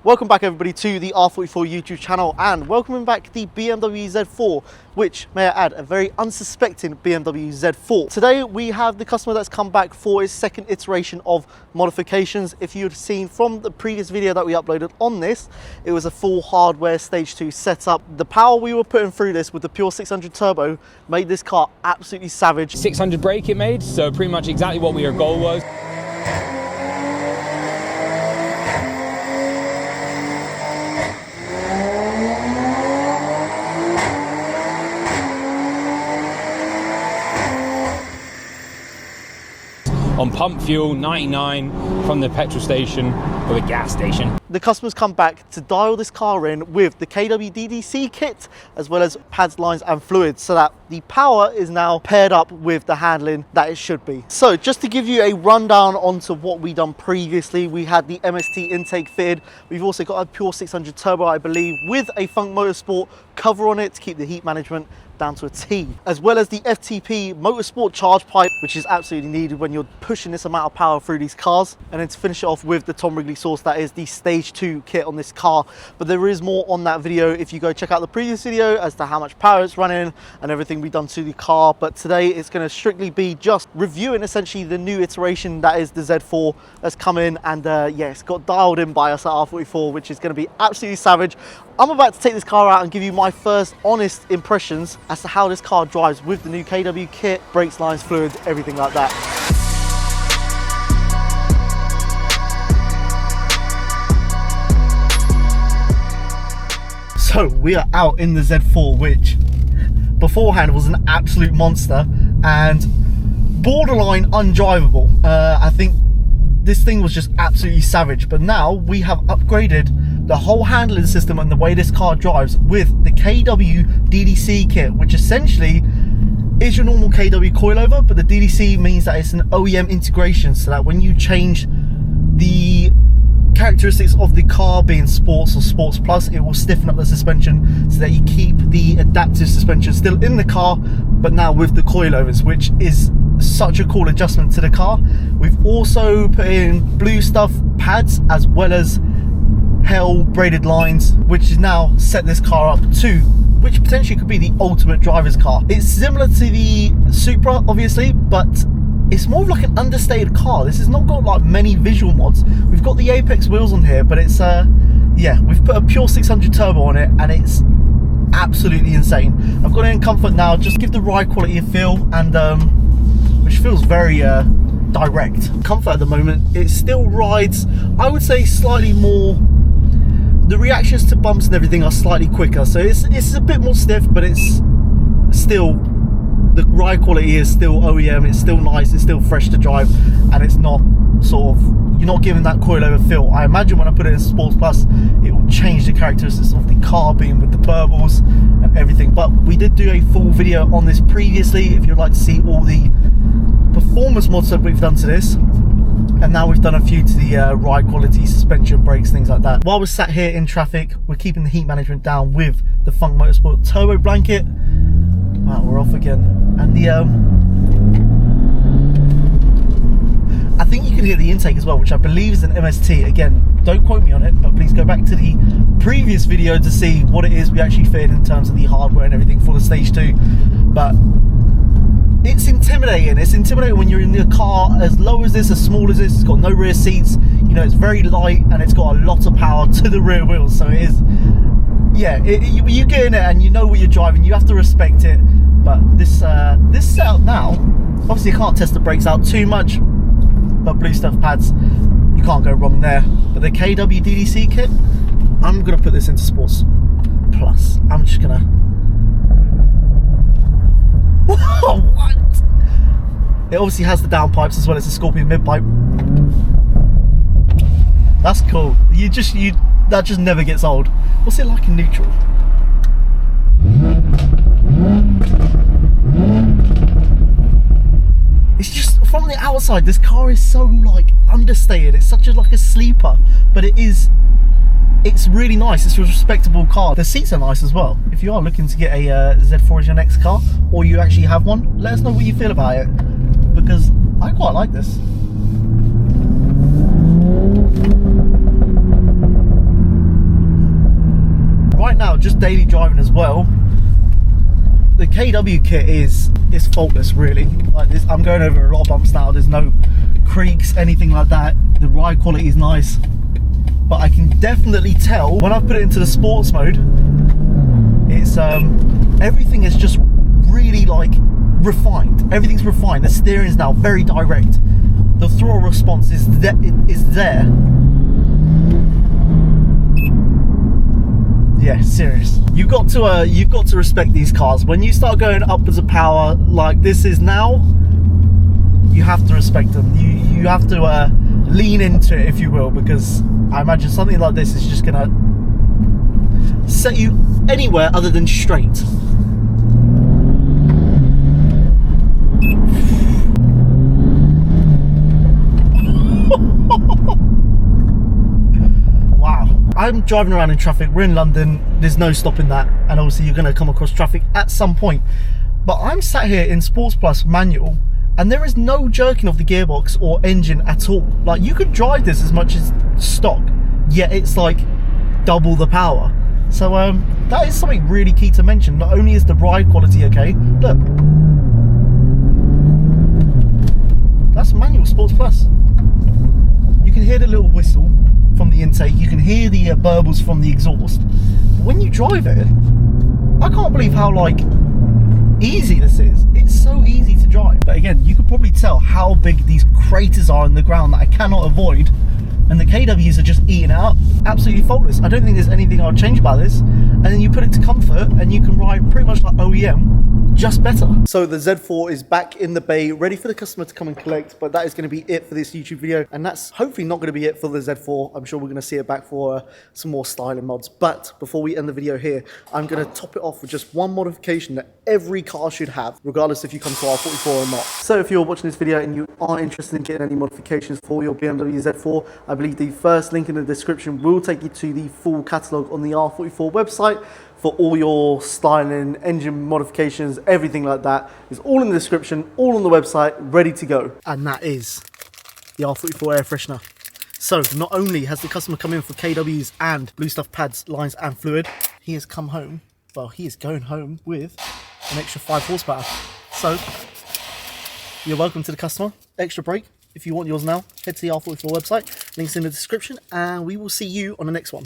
Welcome back everybody to the R44 YouTube channel, and welcoming back the BMW Z4, which, may I add, a very unsuspecting BMW Z4. Today we have the customer that's come back for his second iteration of modifications. If you'd seen from the previous video that we uploaded on this, it was a full hardware stage 2 setup. The power we were putting through this with the pure 600 turbo made this car absolutely savage. 600 brake it made, so pretty much exactly what our goal was. On pump fuel, 99 from the petrol station or the gas station. The customer's come back to dial this car in with the KW DDC kit, as well as pads, lines and fluids, so that the power is now paired up with the handling that it should be. So just to give you a rundown onto what we done previously, we had the MST intake fitted. We've also got a pure 600 turbo, I believe, with a Funk Motorsport cover on it to keep the heat management down to a T, as well as the FTP Motorsport charge pipe, which is absolutely needed when you're pushing this amount of power through these cars. And then to finish it off with the Tom Wrigley sauce, that is the stage 2 kit on this car. But there is more on that video if you go check out the previous video as to how much power it's running and everything we've done to the car. But today it's going to strictly be just reviewing essentially the new iteration that is the Z4 that's come in, and yeah, it's got dialed in by us at R44, which is going to be absolutely savage. I'm about to take this car out and give you my first honest impressions as to how this car drives with the new KW kit, brakes, lines, fluids, everything like that. So we are out in the Z4, which beforehand was an absolute monster and borderline undrivable. I think this thing was just absolutely savage, but now we have upgraded the whole handling system and the way this car drives with the KW DDC kit, which essentially is your normal KW coilover, but the DDC means that it's an OEM integration, so that when you change the characteristics of the car, being sports or sports plus, it will stiffen up the suspension so that you keep the adaptive suspension still in the car, but now with the coilovers, which is such a cool adjustment to the car. We've also put in blue stuff pads as well as hell braided lines, which is now set this car up to which potentially could be the ultimate driver's car. It's similar to the Supra obviously, but it's more of like an understated car. This has not got like many visual mods. We've got the Apex wheels on here, but it's yeah, we've put a pure 600 turbo on it and it's absolutely insane. I've got it in comfort now, just give the ride quality a feel, and which feels very direct. Comfort at the moment, it still rides, I would say, slightly more. The reactions to bumps and everything are slightly quicker, so it's a bit more stiff, but it's still, the ride quality is still OEM, it's still nice, it's still fresh to drive, and it's not sort of, you're not giving that coilover feel. I imagine when I put it in Sports Plus, it will change the characteristics of the car, being with the burbles and everything. But we did do a full video on this previously if you'd like to see all the performance mods that we've done to this. And now we've done a few to the ride quality, suspension, brakes, things like that. While we're sat here in traffic, we're keeping the heat management down with the Funk Motorsport turbo blanket. Wow, we're off again. And the I think you can hear the intake as well, which I believe is an MST. Again, don't quote me on it, but please go back to the previous video to see what it is we actually fitted in terms of the hardware and everything for the stage 2. But it's intimidating. It's intimidating when you're in the car as low as this, as small as this. It's got no rear seats. You know, it's very light and it's got a lot of power to the rear wheels. So it is, yeah, you get in it and you know what you're driving. You have to respect it. But this setup now, obviously you can't test the brakes out too much, but blue stuff pads, you can't go wrong there. But the KW DDC kit, I'm gonna put this into Sports Plus. I'm just gonna. Whoa, what? It obviously has the downpipes as well as the Scorpion mid pipe. That's cool. That just never gets old. What's it like in neutral? It's just, from the outside, this car is so like understated. It's such a like a sleeper, but it's really nice. It's a respectable car. The seats are nice as well. If you are looking to get a Z4 as your next car, or you actually have one, let us know what you feel about it, because I quite like this. about just daily driving as well, the KW kit is faultless, really. Like this, I'm going over a lot of bumps now. There's no creaks, anything like that. The ride quality is nice, but I can definitely tell when I put it into the sports mode, it's everything is just really like refined. Everything's refined. The steering is now very direct. The throttle response is there. Yeah, serious. You've got to respect these cars. When you start going upwards of power like this is now, you have to respect them. You have to lean into it, if you will, because I imagine something like this is just gonna set you anywhere other than straight. I'm driving around in traffic, we're in London, there's no stopping that, and obviously you're going to come across traffic at some point. But I'm sat here in Sports Plus manual, and there is no jerking of the gearbox or engine at all. Like, you could drive this as much as stock, yet it's like double the power. So that is something really key to mention. Not only is the ride quality okay, look, that's manual Sports Plus. You can hear the little whistle from the intake, you can hear the burbles from the exhaust. But when you drive it, I can't believe how like easy this is. It's so easy to drive. But again, you could probably tell how big these craters are in the ground that I cannot avoid, and the KWs are just eating it up. Absolutely faultless. I don't think there's anything I would change about this. And then you put it to comfort and you can ride pretty much like OEM, just better. So the Z4 is back in the bay, ready for the customer to come and collect, but that is going to be it for this YouTube video, and that's hopefully not going to be it for the Z4. I'm sure we're going to see it back for some more styling mods. But before we end the video here, I'm going to top it off with just one modification that every car should have, regardless if you come to R44 or not. So if you're watching this video and you are interested in getting any modifications for your BMW Z4, I believe the first link in the description will take you to the full catalogue on the R44 website for all your styling, engine modifications, everything like that is all in the description, all on the website, ready to go. And that is the R44 air freshener. So not only has the customer come in for KWs and blue stuff pads, lines and fluid, he has come home, well, he is going home with an extra 5 horsepower. So you're welcome to the customer, extra brake. If you want yours now, head to the R44 website, links in the description, and we will see you on the next one.